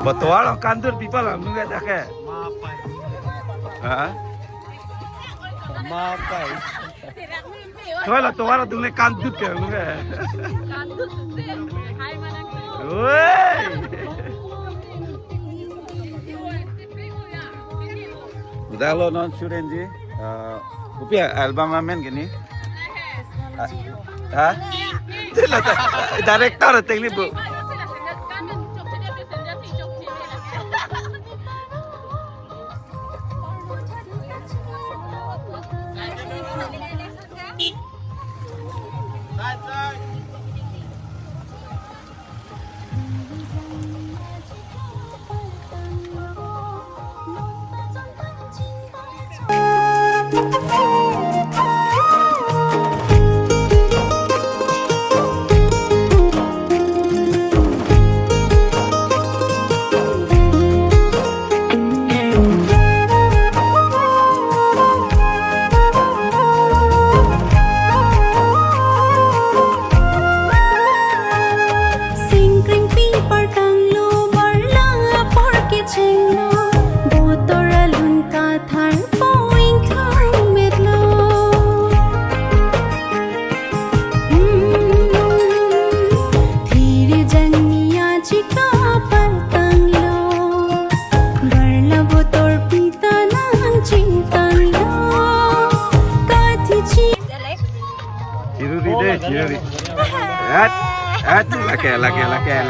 Betul lah kantor people lah nunggu aja ke. Hah? Mapai. Thôi là tôi là tôi lấy kantor ke nunggu. Kantor sih. Hai mana tu? Woi. Udah lo non syuren ji. Upia album amen gini. Hah? Director teknik bu.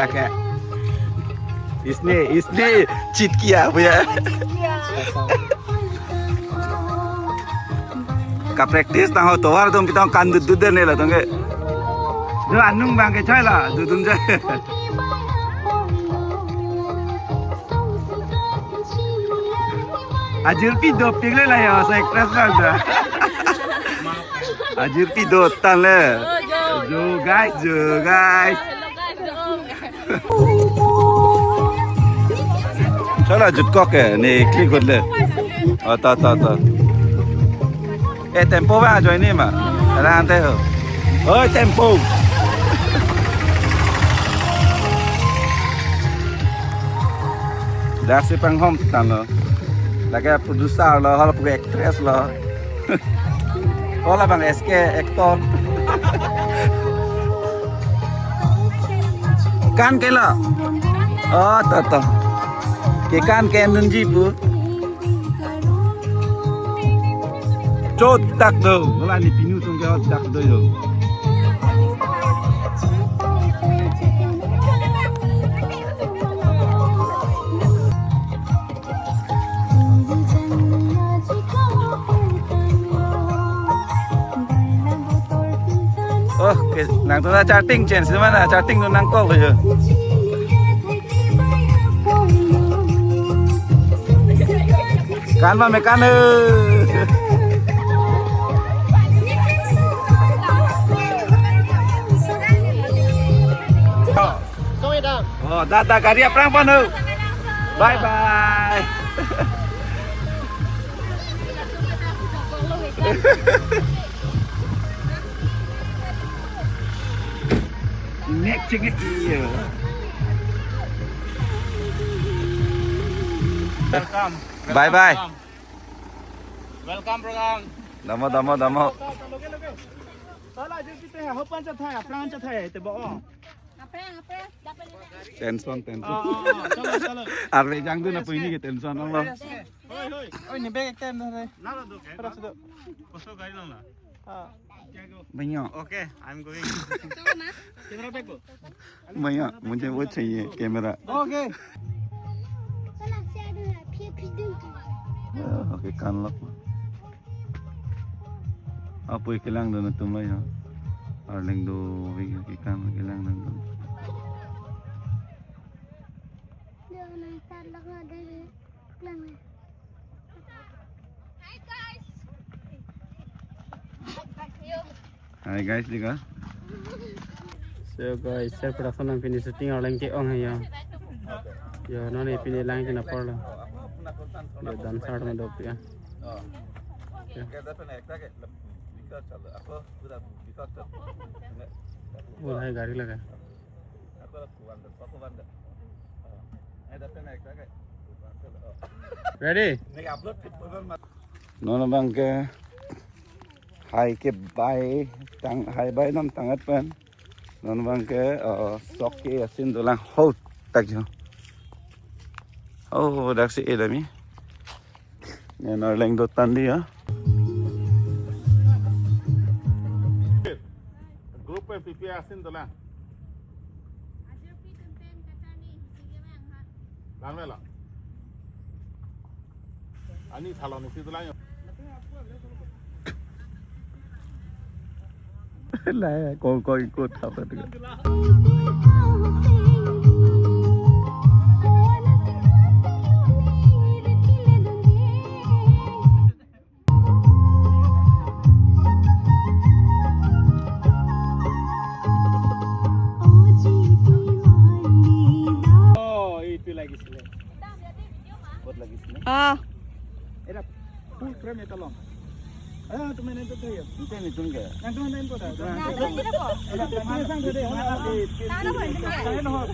लगे इसने cheat किया भैया का practice ना हो तो वार तुम कितना कान दूध नहीं ला तुमके जो अन्नुंग बांगे चाहे ला दूधुन जाए अजूर भी दो पिघले ला यार ऐसा एक्ट्रेस बांधा अजूर भी दो ताले जो guys चलो जुटको के नहीं क्लिक कर ले आता ए टेम्पो में आ जाओ नहीं माँ रहते हो ओए tempo dah si penghom tan lo lagi produser lo hal pun actress lo oh lah bang SK actor kan kela oh tata ke kan ke nunji bu chot tak do la ni pinu tung ke tak do yo oh nang tu na chatting change mana chatting tu nang call je kan ma mekan oh data karya perang panu bye bye next chicken iya Welcome. bye bye Welcome program. damo Salah je kita hopan cha thai apran cha thai te bo tension चलो arre jang tu na puini ke tension lo ओए नि bag एकटा न ना दो परस दो कसो गाड़ी ला हां भैया okay I am going camera bag को भैया मुझे वो चाहिए camera okay oke kan lock apa ikilang do na tumlay ha arling do ikan ikilang nang do Hi guys, juga. So guys, saya production ang finish shooting orang ke ong ya. Yo, nani finish lang kina porla. Yo, dan start में दो पिया. वो है गाड़ी लगा. Ready? Nono bang ke hai ke bai tang hai bai nam tangat pen. Nono bang ke sok ke asin dolang hot tak jo. Oh dak si edami. Ni narleng do tandi ya. Grup PP asin tu lah. Lama lah. Ani thalau ni situ lah. Lah kau ikut apa tu? Oh, itu lagi sini. Buat lagi sini. Era full frame itu long. Tu main itu tu ya. Itu ni tunggu. Yang tu main itu dah.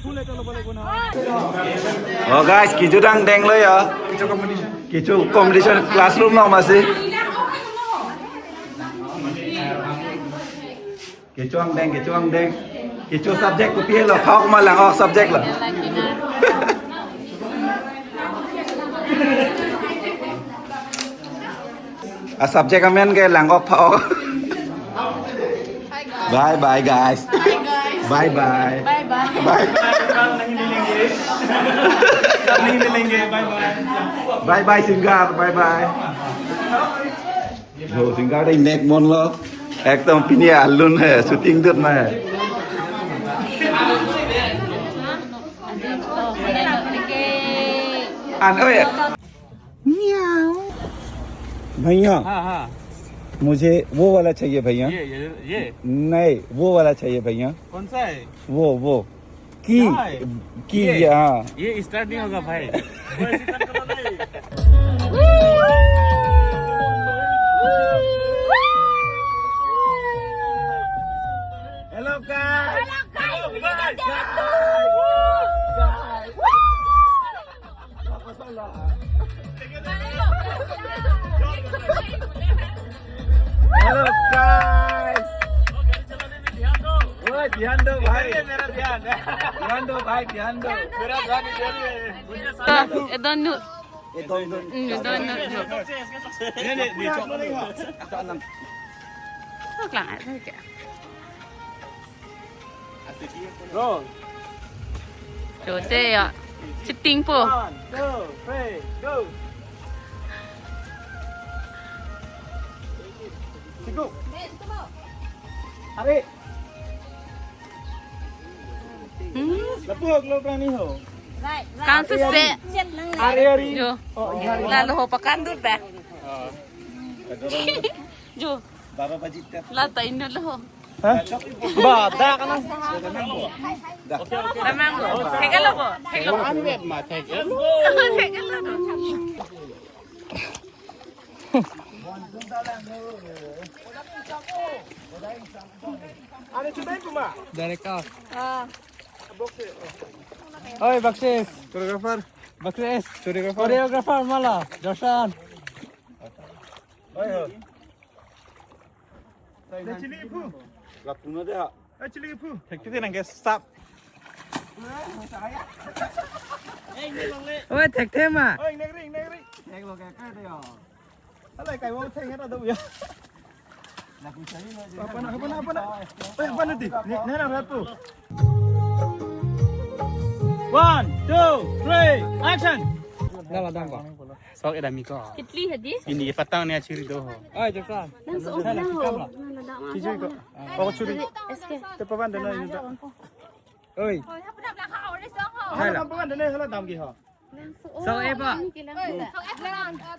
Full itu lo boleh guna. Oh guys, kicu dang deng lo ya. Kicu competition classroom lo masih. Kicu ang deng. Kicu subject ko pilih lo. Kau malang oh subject lo. Subject amen ke lang ok phao. Bye bye guys. Bye bye. Bye bye. Bye. नहीं मिलेंगे bye bye Bye bye Singar. Bye bye. Yo Singar đây neck mon lo. Ekdom pini alun hai shooting dut na hai. An ơi. Meow. भैया हाँ हाँ मुझे वो वाला चाहिए भैया ये नहीं वो वाला चाहिए भैया कौन सा है वो की ये? यहाँ ये स्टार्ट नहीं होगा भाई हेलो गाइस हेलो गाइस ओए ध्यान दो भाई मेरा ध्यान ध्यान दो भाई ध्यान दो मेरा ध्यान इधर ही है Donut. donut Donut. नहीं Thật là thế kìa. Roll. Chỗ tê ạ. Sitting po. 1, 2, 3, go. Go. Hari. Lapuk lo berani ho. Kan sese. Hari. Jo. Lalu ho pakan dut ba. Jo. बाबा बजी तक Lata ino lo ho. Hah? Ba, dah kan. Mango. Teka lo po. Teka lo. Anwet mah tega. Teka lo. Ada cobain tu mah. Dari kau. Boxe. Oi, Baksis. Koreografer. Baksis. Koreografer. Koreografer malah. Joshon. Oi ho. Dah cili ipu. लापुना दे हा Cili ipu. Hekti tu nangke stop. Oi, tek tema. Oi, negeri. Tek lo kayak ada ya. Alai kai mau teng ada tu ya. Apa nak? Oi, apa nanti? Ni nak berapa? 1, 2, 3, action. Dah lah dah kau. Sok ada miko. Kitli hadi. Ini patang ni ciri doh. Oi, Joshon. Nang sa ulo ho. Ciri ko. Oh, curi. Eske. Tepapan dan lain juga. Oi. Hai lah. Tepapan dan lain salah dam ki ha. Sok apa?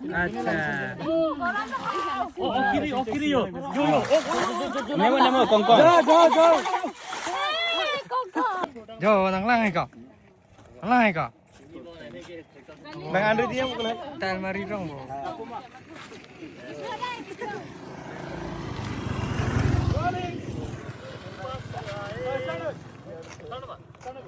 Acha. Oh, kiri yo. Yo. Nama kongkong. Jo. Jo, lang hai kau. Lang hai kau. Bang Andre dia bukan. Tan mari rong bo. Sana.